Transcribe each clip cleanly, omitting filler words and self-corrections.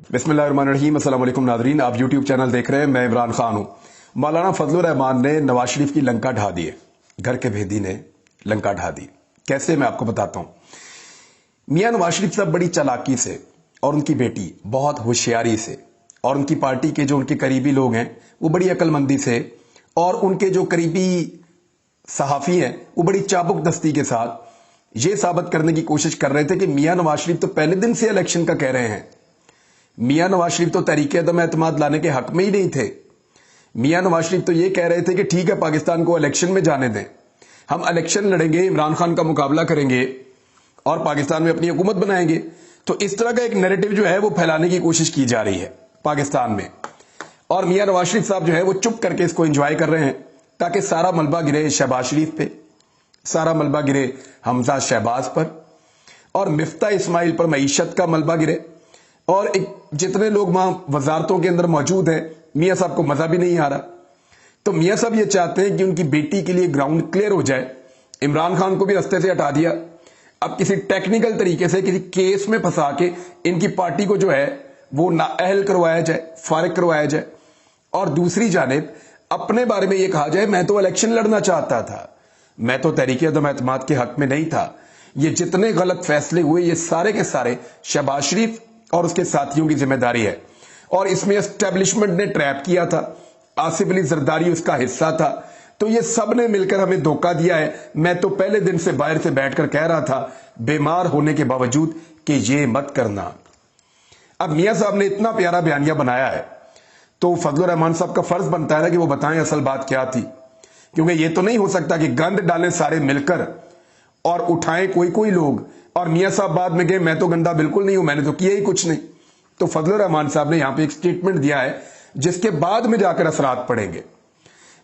बिस्मिल्लाहिर्रहमानिर्रहीम। अस्सलाम वालेकुम नाज़रीन, आप यूट्यूब चैनल देख रहे हैं। मैं इमरान खान हूं। मौलाना फजलुर रहमान ने नवाज शरीफ की लंका ढा दी है। घर के भेदी ने लंका ढा दी। कैसे, मैं आपको बताता हूं। मियां नवाज शरीफ साहब बड़ी चालाकी से और उनकी बेटी बहुत होशियारी से और उनकी पार्टी के जो उनके करीबी लोग हैं वो बड़ी अक्लमंदी से और उनके जो करीबी सहाफी हैं वो बड़ी चाबुक दस्ती के साथ ये साबित करने की कोशिश कर रहे थे कि मियां नवाज शरीफ तो पहले दिन से इलेक्शन का कह रहे हैं। मियां नवाज शरीफ तो तहरीक अदम एतमाद लाने के हक में ही नहीं थे। मियां नवाज शरीफ तो ये कह रहे थे कि ठीक है, पाकिस्तान को इलेक्शन में जाने दें, हम इलेक्शन लड़ेंगे, इमरान खान का मुकाबला करेंगे और पाकिस्तान में अपनी हुकूमत बनाएंगे। तो इस तरह का एक नैरेटिव जो है वो फैलाने की कोशिश की जा रही है पाकिस्तान में। और मियां नवाज शरीफ साहब जो है वो चुप करके इसको एंजॉय कर रहे हैं ताकि सारा मलबा गिरे शहबाज शरीफ पे, सारा मलबा गिरे हमजा शहबाज पर और मिफ्ता इस्माइल पर मईशत का मलबा गिरे। और जितने लोग वहां वजारतों के अंदर मौजूद हैं, मियां साहब को मजा भी नहीं आ रहा। तो मियां साहब ये चाहते हैं कि उनकी बेटी के लिए ग्राउंड क्लियर हो जाए। इमरान खान को भी रास्ते से हटा दिया। अब किसी टेक्निकल तरीके से किसी केस में फंसा के इनकी पार्टी को जो है वो नाअहल करवाया जाए, फारिग करवाया जाए। और दूसरी जानिब अपने बारे में ये कहा जाए, मैं तो इलेक्शन लड़ना चाहता था, मैं तो तहरीक अदम एतमाद के हक में नहीं था। ये जितने गलत फैसले हुए ये सारे के सारे शहबाज शरीफ और उसके साथियों की जिम्मेदारी है। और इसमें एस्टेब्लिशमेंट ने ट्रैप किया था, आसिफ अली जरदारी उसका हिस्सा था। तो ये सब ने मिलकर हमें धोखा दिया है। मैं तो पहले दिन से बाहर से बैठकर कह रहा था, बीमार होने के बावजूद, कि ये मत करना। अब मियां साहब ने इतना प्यारा बयानिया बनाया है तो फजलुर रहमान साहब का फर्ज बनता है ना कि वो बताएं असल बात क्या थी। क्योंकि ये तो नहीं हो सकता कि गंद डालें सारे मिलकर और उठाएं कोई कोई लोग और मियां साहब बाद में गए मैं तो गंदा बिल्कुल नहीं हूं, मैंने तो किया ही कुछ नहीं। तो फजलुर रहमान साहब ने यहां पे एक स्टेटमेंट दिया है जिसके बाद में जाकर असरात पड़ेंगे।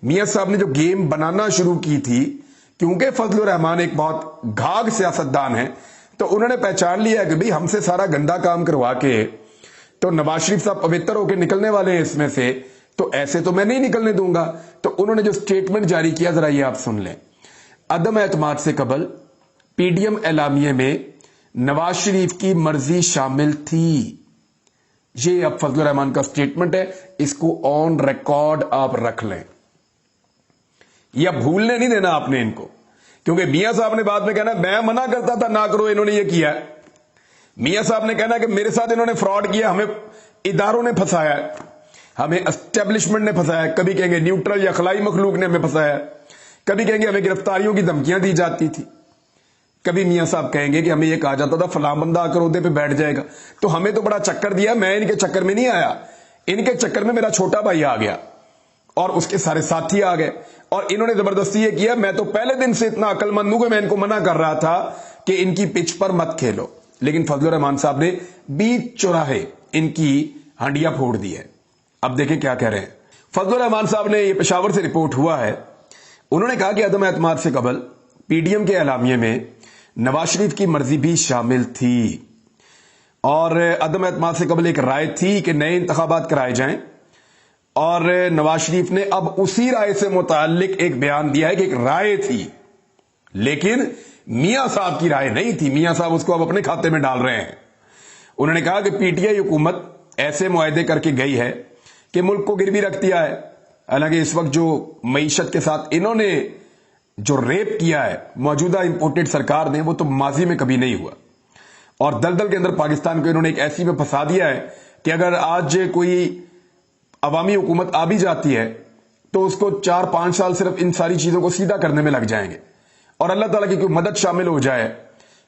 मियां साहब ने जो गेम बनाना शुरू की थी, क्योंकि फजलुर रहमान एक बहुत घाघ सियासतदान है, तो उन्होंने पहचान लिया है कि भाई हमसे सारा गंदा काम करवा के तो नवाज शरीफ साहब पवित्र होकर निकलने वाले हैं इसमें से, तो ऐसे तो मैं नहीं निकलने दूंगा। तो उन्होंने जो स्टेटमेंट जारी किया जरा ये आप सुन लें। अदम एतमाद से कबल पीडीएम एलामिये में नवाज शरीफ की मर्जी शामिल थी। ये अब फजलुर रहमान का स्टेटमेंट है, इसको ऑन रिकॉर्ड आप रख लें। यह भूलने नहीं देना आपने इनको, क्योंकि मियां साहब ने बाद में कहना मैं मना करता था ना करो, इन्होंने ये किया। मियां साहब ने कहना कि मेरे साथ इन्होंने फ्रॉड किया, हमें इदारों ने फंसाया, हमें एस्टेब्लिशमेंट ने फंसाया। कभी कहेंगे न्यूट्रल या खलाई मखलूक ने हमें फंसाया, कभी कहेंगे हमें गिरफ्तारियों की धमकियां दी जाती थी, कभी मियां साहब कहेंगे कि हमें यह कहा जाता था फलां बंदा आकर ओहदे पे बैठ जाएगा। तो हमें तो बड़ा चक्कर दिया, मैं इनके चक्कर में नहीं आया, इनके चक्कर में मेरा छोटा भाई आ गया और उसके सारे साथी आ गए और इन्होंने जबरदस्ती ये किया। मैं तो पहले दिन से इतना अक्लमंद हूं कि मैं इनको मना कर रहा था कि इनकी पिच पर मत खेलो, लेकिन फजलुर रहमान साहब ने बीच चौराहे इनकी हांडियां फोड़ दी है। अब देखें क्या कह रहे हैं फजलुर रहमान साहब ने। यह पेशावर से रिपोर्ट हुआ है। उन्होंने कहा कि अदम एतमाद से कबल पीडीएम के एलामिये में नवाज शरीफ की मर्जी भी शामिल थी और अदम एतमाद से कबल एक राय थी कि नए इंतखाबात कराए जाएं। और नवाज शरीफ ने अब उसी राय से मुताल्लिक एक बयान दिया है कि एक राय थी, लेकिन मियां साहब की राय नहीं थी। मियां साहब उसको अब अपने खाते में डाल रहे हैं। उन्होंने कहा कि पीटीआई हुकूमत ऐसे मुआहदे करके गई है कि मुल्क को गिरवी रख दिया है। हालांकि इस वक्त जो मईशत के साथ इन्होंने जो रेप किया है मौजूदा इंपोर्टेड सरकार ने, वो तो माजी में कभी नहीं हुआ। और दलदल के अंदर पाकिस्तान को इन्होंने एक ऐसी में फंसा दिया है कि अगर आज कोई अवामी हुकूमत आ भी जाती है तो उसको 4-5 साल सिर्फ इन सारी चीजों को सीधा करने में लग जाएंगे। और अल्लाह ताला की कोई मदद शामिल हो जाए,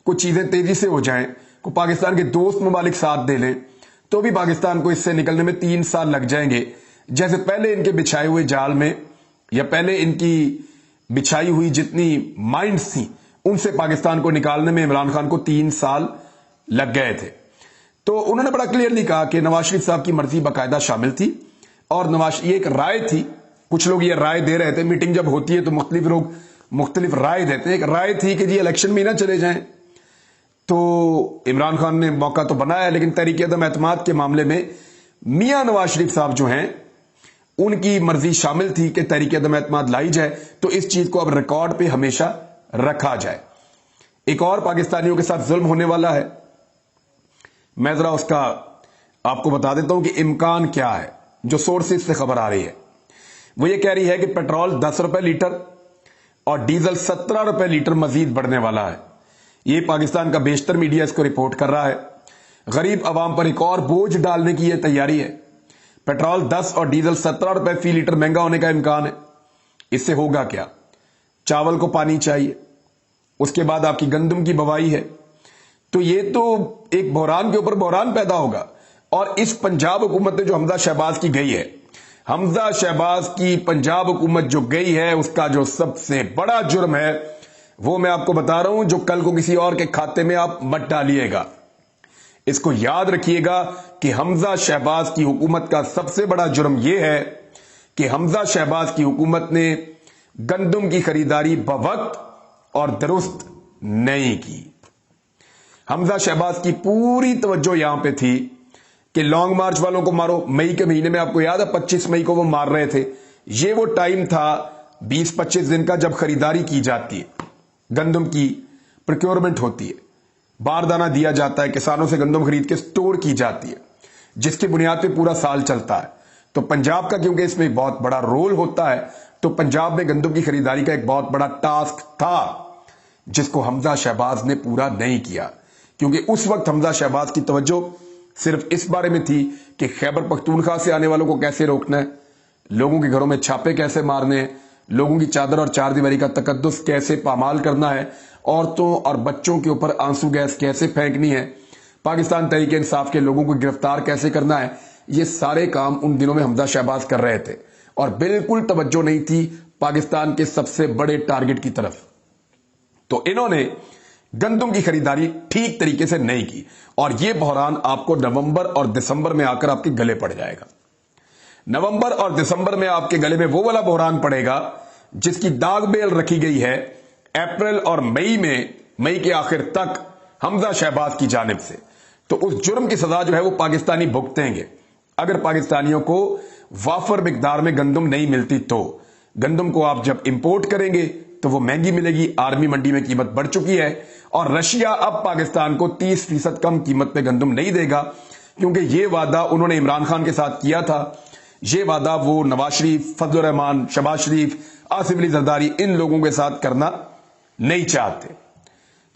कुछ चीजें तेजी से हो जाएं, को पाकिस्तान के दोस्त ममालिक साथ दे लें, तो भी पाकिस्तान को इससे निकलने में 3 साल लग जाएंगे। जैसे पहले इनके बिछाए हुए जाल में या पहले इनकी बिछाई हुई जितनी माइंड्स थी उनसे पाकिस्तान को निकालने में इमरान खान को 3 साल लग गए थे। तो उन्होंने बड़ा क्लियरली कहा कि नवाज शरीफ साहब की मर्जी बाकायदा शामिल थी और ये एक राय थी। कुछ लोग ये राय दे रहे थे, मीटिंग जब होती है तो मुख्तलिफ लोग मुख्तलिफ राय देते हैं। एक राय थी कि जी इलेक्शन में ना चले जाएं। तो इमरान खान ने मौका तो बनाया, लेकिन तहरीक अदम एतमाद के मामले में मियां नवाज शरीफ साहब जो हैं उनकी मर्जी शामिल थी कि तहरीक अदम एतमाद लाई जाए। तो इस चीज को अब रिकॉर्ड पे हमेशा रखा जाए। एक और पाकिस्तानियों के साथ जुल्म होने वाला है, मैं जरा उसका آپ کو بتا دیتا ہوں کہ امکان کیا ہے. جو سورسز سے خبر آ رہی ہے وہ یہ کہہ رہی ہے کہ پیٹرول 10 روپے لیٹر اور ڈیزل 17 روپے لیٹر مزید بڑھنے والا ہے. یہ پاکستان کا بیشتر میڈیا اس کو رپورٹ کر رہا ہے. غریب عوام پر ایک اور بوجھ ڈالنے کی یہ تیاری ہے. پیٹرول 10 اور ڈیزل 17 روپے فی لیٹر مہنگا ہونے کا امکان ہے. اس سے ہوگا کیا؟ چاول کو پانی چاہیے، اس کے بعد آپ کی گندم کی بوائی ہے، تو یہ تو ایک بحران کے اوپر بحران پیدا ہوگا. اور اس پنجاب حکومت نے جو حمزہ شہباز کی گئی ہے، حمزہ شہباز کی پنجاب حکومت جو گئی ہے، اس کا جو سب سے بڑا جرم ہے وہ میں آپ کو بتا رہا ہوں، جو کل کو کسی اور کے کھاتے میں آپ مت ڈالیے گا. اس کو یاد رکھیے گا کہ حمزہ شہباز کی حکومت کا سب سے بڑا جرم یہ ہے کہ حمزہ شہباز کی حکومت نے گندم کی خریداری بوقت اور درست نہیں کی. حمزہ شہباز کی پوری توجہ یہاں پہ تھی کہ لانگ مارچ والوں کو مارو. مئی کے مہینے میں آپ کو یاد ہے 25 مئی کو وہ مار رہے تھے. یہ وہ ٹائم تھا 20-25 دن کا جب خریداری کی جاتی ہے، گندم کی پروکیورمنٹ ہوتی ہے، باردانہ دیا جاتا ہے، کسانوں سے گندم خرید کے سٹور کی جاتی ہے، جس کی بنیاد پہ پورا سال چلتا ہے. تو پنجاب کا کیونکہ اس میں بہت بڑا رول ہوتا ہے، تو پنجاب میں گندم کی خریداری کا ایک بہت بڑا ٹاسک تھا جس کو حمزہ شہباز نے پورا نہیں کیا. کیونکہ اس وقت حمزہ شہباز کی توجہ صرف اس بارے میں تھی کہ خیبر پختونخوا سے آنے والوں کو کیسے روکنا ہے، لوگوں کے گھروں میں چھاپے کیسے مارنے ہیں، لوگوں کی چادر اور چار دیواری کا تقدس کیسے پامال کرنا ہے، عورتوں اور بچوں کے اوپر آنسو گیس کیسے پھینکنی ہے، پاکستان تحریک انصاف کے لوگوں کو گرفتار کیسے کرنا ہے. یہ سارے کام ان دنوں میں حمزہ شہباز کر رہے تھے اور بالکل توجہ نہیں تھی پاکستان کے سب سے بڑے ٹارگٹ کی طرف. تو انہوں نے گندم کی خریداری ٹھیک طریقے سے نہیں کی اور یہ بحران آپ کو نومبر اور دسمبر میں آ کر آپ کے گلے پڑ جائے گا. نومبر اور دسمبر میں آپ کے گلے میں وہ والا بحران پڑے گا جس کی داغ بیل رکھی گئی ہے اپریل اور مئی میں، مئی کے آخر تک حمزہ شہباز کی جانب سے. تو اس جرم کی سزا جو ہے وہ پاکستانی بھگتیں گے. اگر پاکستانیوں کو وافر مقدار میں گندم نہیں ملتی تو گندم کو آپ جب امپورٹ کریں گے تو وہ مہنگی ملے گی. آرمی منڈی میں قیمت بڑھ چکی ہے اور رشیا اب پاکستان کو 30% کم قیمت پہ گندم نہیں دے گا، کیونکہ یہ وعدہ انہوں نے عمران خان کے ساتھ کیا تھا. یہ وعدہ وہ نواز شریف، فضل الرحمان، شہباز شریف، آصف علی زرداری ان لوگوں کے ساتھ کرنا نہیں چاہتے.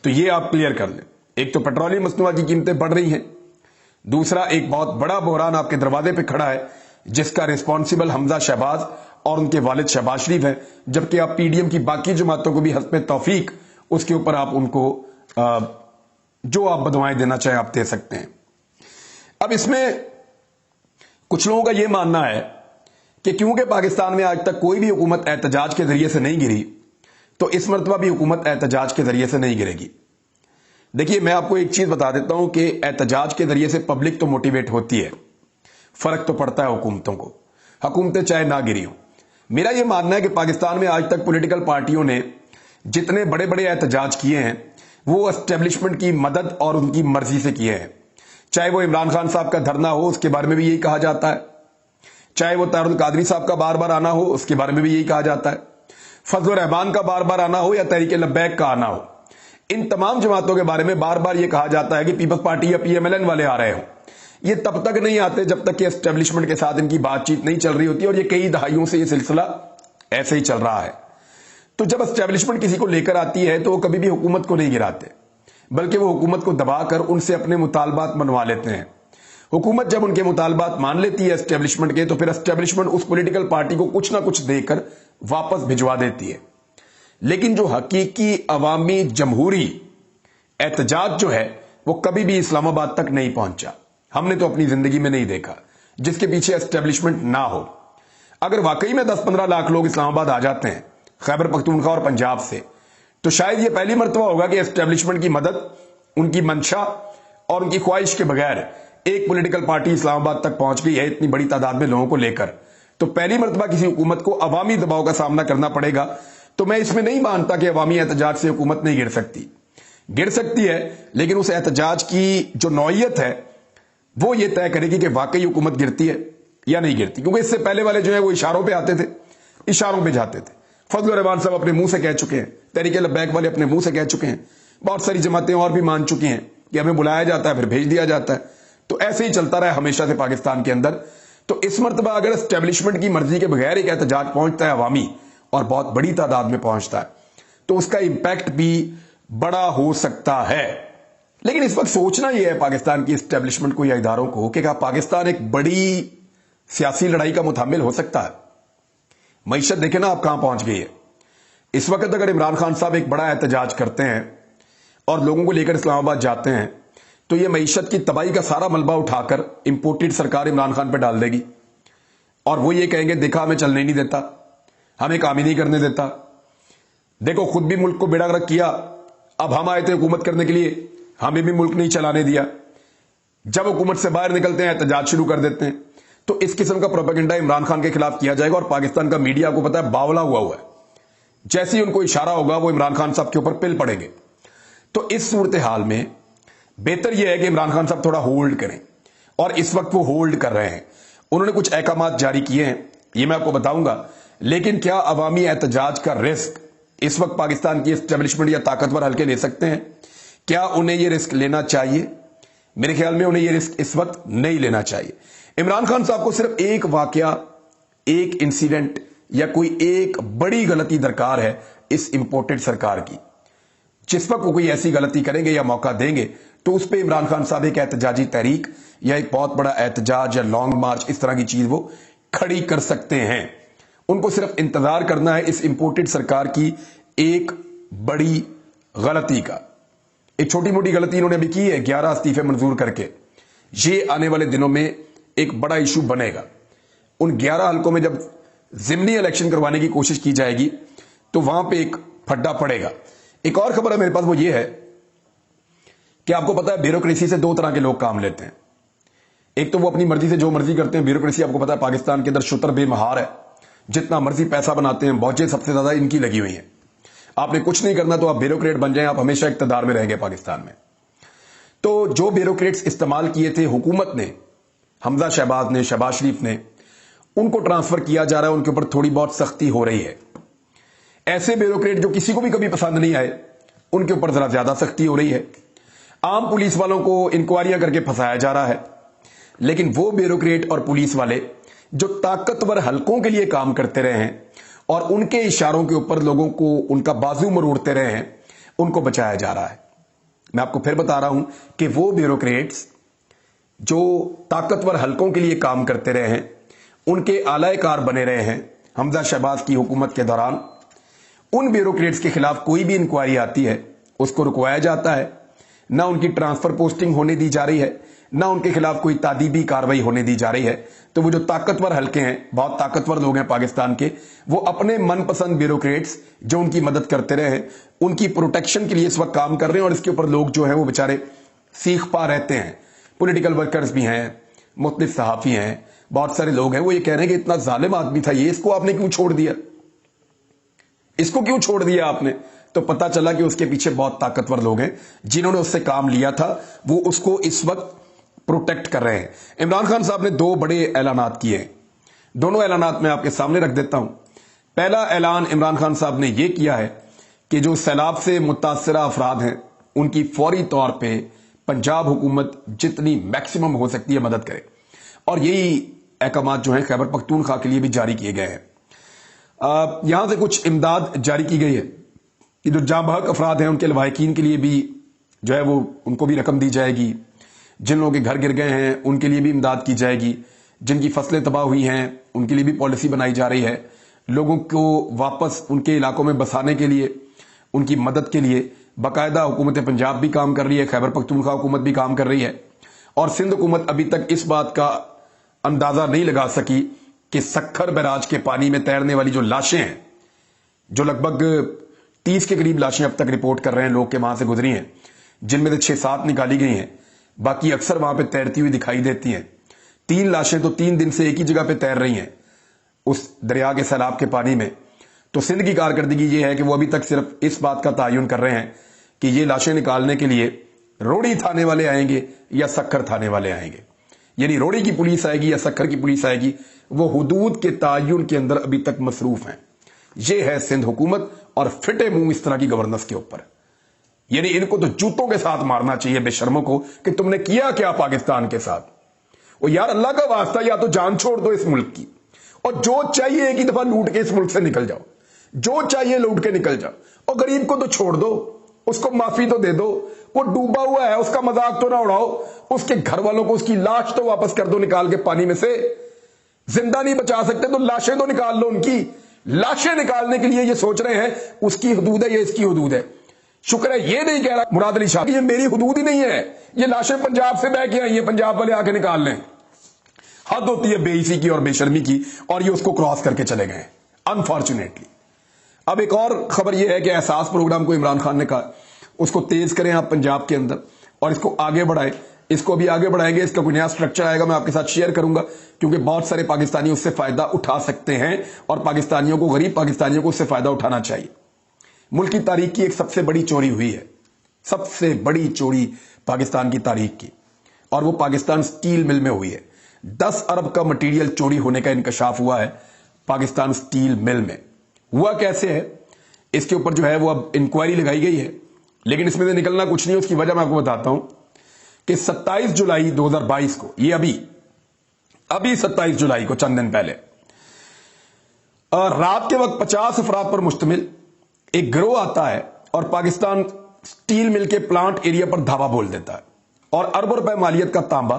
تو یہ آپ کلیئر کر لیں. ایک تو پیٹرولیم مصنوعات کی قیمتیں بڑھ رہی ہیں، دوسرا ایک بہت بڑا بحران آپ کے دروازے پہ کھڑا ہے جس کا ریسپانسبل حمزہ شہباز اور ان کے والد شہباز شریف ہے، جبکہ آپ پی ڈی ایم کی باقی جماعتوں کو بھی حسب توفیق اس کے اوپر آپ ان کو جو آپ بدوائیں دینا چاہیں آپ دے سکتے ہیں. اب اس میں کچھ لوگوں کا یہ ماننا ہے کہ کیونکہ پاکستان میں آج تک کوئی بھی حکومت احتجاج کے ذریعے سے نہیں گری تو اس مرتبہ بھی حکومت احتجاج کے ذریعے سے نہیں گرے گی. دیکھیے میں آپ کو ایک چیز بتا دیتا ہوں کہ احتجاج کے ذریعے سے پبلک تو موٹیویٹ ہوتی ہے، فرق تو پڑتا ہے حکومتوں کو، حکومتیں چاہے نہ گری ہوں. میرا یہ ماننا ہے کہ پاکستان میں آج تک پولیٹیکل پارٹیوں نے جتنے بڑے بڑے احتجاج کیے ہیں وہ اسٹیبلشمنٹ کی مدد اور ان کی مرضی سے کیے ہیں. چاہے وہ عمران خان صاحب کا دھرنا ہو، اس کے بارے میں بھی یہی کہا جاتا ہے، چاہے وہ طاہر القادری صاحب کا بار بار آنا ہو، اس کے بارے میں بھی یہی کہا جاتا ہے، فضل الرحمان کا بار بار آنا ہو یا تحریک لبیک کا آنا ہو. ان تمام جماعتوں کے بارے میں بار بار یہ کہا جاتا ہے کہ پیپلز پارٹی یا پی ایم ایل این والے آ رہے ہوں. یہ تب تک نہیں آتے جب تک کہ اسٹیبلشمنٹ کے ساتھ ان کی بات چیت نہیں چل رہی ہوتی، اور یہ کئی دہائیوں سے یہ سلسلہ ایسے ہی چل رہا ہے. تو جب اسٹیبلشمنٹ کسی کو لے کر آتی ہے تو وہ کبھی بھی حکومت کو نہیں گراتے، بلکہ وہ حکومت کو دبا کر ان سے اپنے مطالبات منوا لیتے ہیں. حکومت جب ان کے مطالبات مان لیتی ہے اسٹیبلشمنٹ کے، تو پھر اسٹیبلشمنٹ اس پولیٹیکل پارٹی کو کچھ نہ کچھ دے کر واپس بھجوا دیتی ہے. لیکن جو حقیقی عوامی جمہوری احتجاج جو ہے وہ کبھی بھی اسلام آباد تک نہیں پہنچا. ہم نے تو اپنی زندگی میں نہیں دیکھا جس کے پیچھے اسٹیبلشمنٹ نہ ہو. اگر واقعی میں 10-15 لاکھ لوگ اسلام آباد آ جاتے ہیں خیبر پختونخوا اور پنجاب سے، تو شاید یہ پہلی مرتبہ ہوگا کہ اسٹیبلشمنٹ کی مدد، ان کی منشا اور ان کی خواہش کے بغیر ایک پولیٹیکل پارٹی اسلام آباد تک پہنچ گئی ہے اتنی بڑی تعداد میں لوگوں کو لے کر. تو پہلی مرتبہ کسی حکومت کو عوامی دباؤ کا سامنا کرنا پڑے گا. تو میں اس میں نہیں مانتا کہ عوامی احتجاج سے حکومت نہیں گر سکتی. گر سکتی ہے، لیکن اس احتجاج کی جو نوعیت ہے وہ یہ طے کرے گی کہ واقعی حکومت گرتی ہے یا نہیں گرتی. کیونکہ اس سے پہلے والے جو ہے وہ اشاروں پہ آتے تھے، اشاروں پہ جاتے تھے. فضل الرحمان صاحب اپنے منہ سے کہہ چکے ہیں، تحریک لبیک والے اپنے منہ سے کہہ چکے ہیں، بہت ساری جماعتیں اور بھی مان چکی ہیں کہ ہمیں بلایا جاتا ہے پھر بھیج دیا جاتا ہے. तो ऐसे ही चलता रहा हमेशा से पाकिस्तान के अंदर। तो इस मर्तबा अगर एस्टेब्लिशमेंट की मर्जी के बगैर एक एहतजाज पहुंचता है अवामी, और बहुत बड़ी तादाद में पहुंचता है, तो उसका इंपैक्ट भी बड़ा हो सकता है। लेकिन इस वक्त सोचना यह है पाकिस्तान की एस्टेब्लिशमेंट को या इदारों को कि क्या पाकिस्तान एक बड़ी सियासी लड़ाई का मुतामिल हो सकता है। मईशत देखे ना आप कहां पहुंच गई है। इस वक्त अगर इमरान खान साहब एक बड़ा एहतजाज करते हैं और लोगों को लेकर इस्लामाबाद जाते हैं, तो यह मईशत की तबाही का सारा मलबा उठाकर इंपोर्टेड सरकार इमरान खान पर डाल देगी, और वो ये कहेंगे देखा हमें चलने नहीं देता, हमें काम ही नहीं करने देता, देखो खुद भी मुल्क को बेड़ागर्क किया, अब हम आए थे हुकूमत करने के लिए, हमें भी मुल्क नहीं चलाने दिया। जब हुकूमत से बाहर निकलते हैं एहतजाज शुरू कर देते हैं। तो इस किस्म का प्रोपेगेंडा इमरान खान के खिलाफ किया जाएगा, और पाकिस्तान का मीडिया को पता है बावला हुआ है। जैसे ही उनको इशारा होगा वो इमरान खान साहब के ऊपर पिल पड़ेंगे। तो इस सूरत हाल में बेहतर यह है कि इमरान खान साहब थोड़ा होल्ड करें, और इस वक्त वो होल्ड कर रहे हैं। उन्होंने कुछ अहकामात जारी किए हैं, ये मैं आपको बताऊंगा। लेकिन क्या अवामी एहतजाज का रिस्क इस वक्त पाकिस्तान की एस्टेब्लिशमेंट या ताकतवर हल्के ले सकते हैं? क्या उन्हें यह रिस्क लेना चाहिए? मेरे ख्याल में उन्हें यह रिस्क इस वक्त नहीं लेना चाहिए। इमरान खान साहब को सिर्फ एक वाकया, एक इंसिडेंट या कोई एक बड़ी गलती दरकार है इस इंपोर्टेड सरकार की। जिस वक्त वो कोई ऐसी गलती करेंगे या मौका देंगे, तो उस पर इमरान खान साहब एक एहतजाजी तहरीक या एक बहुत बड़ा एहतजाज या लॉन्ग मार्च, इस तरह की चीज वो खड़ी कर सकते हैं। उनको सिर्फ इंतजार करना है इस इंपोर्टेड सरकार की एक बड़ी गलती का। एक छोटी मोटी गलती इन्होंने अभी की है, 11 इस्तीफे मंजूर करके। ये आने वाले दिनों में एक बड़ा इशू बनेगा। उन 11 हल्कों में जब जिमनी इलेक्शन करवाने की कोशिश की जाएगी, तो वहां पे एक फड्डा पड़ेगा। एक और खबर है मेरे पास, वो ये है कि आपको पता है ब्यूरोक्रेसी से दो तरह के लोग काम लेते हैं। एक तो वो अपनी मर्जी से जो मर्जी करते हैं। ब्यूरोक्रेसी आपको पता है पाकिस्तान के अंदर शुतर बेमहार है, जितना मर्जी पैसा बनाते हैं, मौजें सबसे ज्यादा इनकी लगी हुई हैं। आपने कुछ नहीं करना तो आप ब्यूरोक्रेट बन जाएं, आप हमेशा इक्तदार में रहेंगे पाकिस्तान में। तो जो ब्यूरोक्रेट्स इस्तेमाल किए थे हुकूमत ने, हमजा शहबाज ने, शहबाज शरीफ ने, उनको ट्रांसफर किया जा रहा है, उनके ऊपर थोड़ी बहुत सख्ती हो रही है। ऐसे ब्यूरोक्रेट जो किसी को भी कभी पसंद नहीं आए, उनके ऊपर जरा ज्यादा सख्ती हो रही है। आम पुलिस वालों को इंक्वायरियां करके फंसाया जा रहा है। लेकिन वो ब्यूरोक्रेट और पुलिस वाले जो ताकतवर हलकों के लिए काम करते रहे हैं और उनके इशारों के ऊपर लोगों को उनका बाजू मरोड़ते रहे हैं, उनको बचाया जा रहा है। मैं आपको फिर बता रहा हूं कि वो ब्यूरोक्रेट्स जो ताकतवर हलकों के लिए काम करते रहे हैं, उनके आलाकार बने रहे हैं हमजा शहबाज की हुकूमत के दौरान, उन ब्यूरोक्रेट्स के खिलाफ कोई भी इंक्वायरी आती है उसको रुकवाया जाता है। ना उनकी ट्रांसफर पोस्टिंग होने दी जा रही है, ना उनके खिलाफ कोई तादीबी कार्रवाई होने दी जा रही है। तो वो जो ताकतवर हल्के हैं, बहुत ताकतवर लोग हैं पाकिस्तान के, वो अपने मनपसंद ब्यूरोक्रेट्स जो उनकी मदद करते रहे हैं, उनकी प्रोटेक्शन के लिए इस वक्त काम कर रहे हैं। और इसके ऊपर लोग जो है वो बेचारे सीख पा रहते हैं। पॉलिटिकल वर्कर्स भी हैं, मुख्तलिफ सहाफी हैं, बहुत सारे लोग हैं, वो ये कह रहे हैं कि इतना जालिम आदमी था ये, इसको आपने क्यों छोड़ दिया, इसको क्यों छोड़ दिया आपने? तो पता चला कि उसके पीछे बहुत ताकतवर लोग हैं जिन्होंने उससे काम लिया था, वो उसको इस वक्त प्रोटेक्ट कर रहे हैं। इमरान खान साहब ने दो बड़े ऐलानात किए हैं। दोनों ऐलानात मैं आपके सामने रख देता हूं। पहला ऐलान इमरान खान साहब ने यह किया है कि जो सैलाब से मुतासरा अफराद हैं उनकी फौरी तौर पे पंजाब हुकूमत जितनी मैक्सिमम हो सकती है मदद करे। और यही अहकामात जो है खैबर पख्तूनख्वा के लिए भी जारी किए गए हैं। यहां से कुछ इमदाद जारी की गई है कि जो जाँ बहक अफराद हैं उनके लवाहिकीन के लिए भी जो है वो उनको भी रकम दी जाएगी। जिन लोगों के घर गिर गए हैं उनके लिए भी इमदाद की जाएगी। जिनकी फसलें तबाह हुई हैं उनके लिए भी पॉलिसी बनाई जा रही है। लोगों को वापस उनके इलाकों में बसाने के लिए, उनकी मदद के लिए बाकायदा हुकूमत पंजाब भी काम कर रही है, खैबर पख्तूनख्वा हुकूमत भी काम कर रही है। और सिंध हुकूमत अभी तक इस बात का अंदाजा नहीं लगा सकी कि सक्खर बैराज के पानी में तैरने वाली जो लाशें हैं, जो लगभग 30 के करीब लाशें अब तक रिपोर्ट कर रहे हैं लोग के वहां से गुजरी हैं, जिनमें से 6-7 निकाली गई हैं, बाकी अक्सर वहां पे तैरती हुई दिखाई देती हैं। 3 लाशें तो 3 दिन से एक ही जगह पे तैर रही हैं उस दरिया के सैलाब के पानी में। तो सिंध की कारकर्दगी ये है कि वो अभी तक सिर्फ इस बात का तयन कर रहे हैं कि ये लाशें निकालने के लिए रोड़ी थाने वाले आएंगे या सक्खर थाने वाले आएंगे, यानी रोड़ी की पुलिस आएगी या सक्खर की पुलिस आएगी। वो हुदूद के तयन के अंदर अभी तक मसरूफ हैं। ये है सिंध हुकूमत और फिटे मुंह इस तरह की गवर्नेंस के ऊपर। यानी इनको तो जूतों के साथ मारना चाहिए बेशर्मों को कि तुमने किया क्या पाकिस्तान के साथ। और यार अल्लाह का वास्ता, या तो जान छोड़ दो इस मुल्क की, और जो चाहिए एक ही दफा लूट के इस मुल्क से निकल जाओ, जो चाहिए लूट के निकल जाओ। और गरीब को तो छोड़ दो, उसको माफी तो दे दो, वो डूबा हुआ है उसका मजाक तो ना उड़ाओ, उसके घर वालों को उसकी लाश तो वापस कर दो निकाल के पानी में से। जिंदा नहीं बचा सकते तो लाशें तो निकाल लो उनकी। लाशें निकालने के लिए ये सोच रहे हैं उसकी हदूद है, ये इसकी हदूद है। शुक्र है ये नहीं कह रहा मुराद अली शाह ये मेरी हदूद ही नहीं है, ये लाशें पंजाब से बह के आई है, पंजाब वाले आके निकाल लें। हद होती है बेइज्जती की और बेशर्मी की, और ये उसको क्रॉस करके चले गए अनफॉर्चुनेटली। अब एक और खबर यह है कि एहसास प्रोग्राम को इमरान खान ने कहा उसको तेज करें आप पंजाब के अंदर और इसको आगे बढ़ाएं। इसको भी आगे बढ़ाएंगे, इसका कोई नया स्ट्रक्चर आएगा, मैं आपके साथ शेयर करूंगा, क्योंकि बहुत सारे पाकिस्तानी उससे फायदा उठा सकते हैं और पाकिस्तानियों को, गरीब पाकिस्तानियों को उससे फायदा उठाना चाहिए। मुल्क की तारीख की एक सबसे बड़ी चोरी हुई है, सबसे बड़ी चोरी पाकिस्तान की तारीख की, और वो पाकिस्तान स्टील मिल में हुई है। 10 अरब का मटेरियल चोरी होने का इंकशाफ हुआ है पाकिस्तान स्टील मिल में। हुआ कैसे है इसके ऊपर जो है वो अब इंक्वायरी लगाई गई है, लेकिन इसमें से निकलना कुछ नहीं है। उसकी वजह मैं आपको बताता हूं कि 27 जुलाई 2022 को, ये अभी 27 जुलाई को, चंद दिन पहले, रात के वक्त 50 अफराद पर मुश्तमिल एक गिरोह आता है और पाकिस्तान स्टील मिल के प्लांट एरिया पर धावा बोल देता है और अरबों रुपए मालियत का तांबा,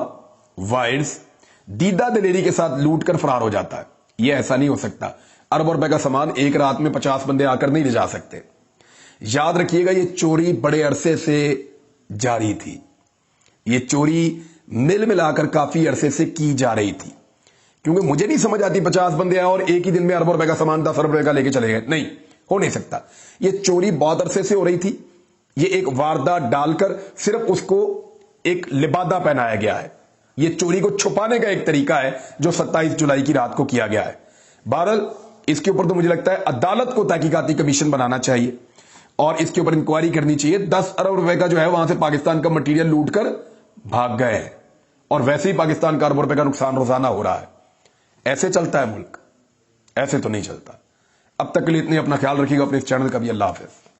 वायर्स, दीदा दलेरी के साथ लूट कर फरार हो जाता है। यह ऐसा नहीं हो सकता, अरबों रुपए का सामान एक रात में 50 बंदे आकर नहीं ले जा सकते। याद रखिएगा ये चोरी बड़े अरसे से जारी थी, ये चोरी मिल मिलाकर काफी अरसे से की जा रही थी, क्योंकि मुझे नहीं समझ आती 50 बंदे आए और एक ही दिन में अरबों रुपए का सामान 10 अरब रुपए का लेके चले गए, नहीं हो नहीं सकता। ये चोरी बहुत अरसे से हो रही थी, ये एक वारदात डालकर सिर्फ उसको एक लिबादा पहनाया गया है। ये चोरी को छुपाने का एक तरीका है जो 27 जुलाई की रात को किया गया है। बहरहाल इसके ऊपर तो मुझे लगता है अदालत को तहकीकाती कमीशन बनाना चाहिए और इसके ऊपर इंक्वायरी करनी चाहिए। 10 अरब रुपए का जो है वहां से पाकिस्तान का मटेरियल लूट कर भाग गए हैं और वैसे ही पाकिस्तान का अरबों रुपए का नुकसान रोजाना हो रहा है। ऐसे चलता है मुल्क, ऐसे तो नहीं चलता। अब तक के लिए इतनी, अपना ख्याल रखिएगा, अपने इस चैनल का भी। अल्लाह हाफिज।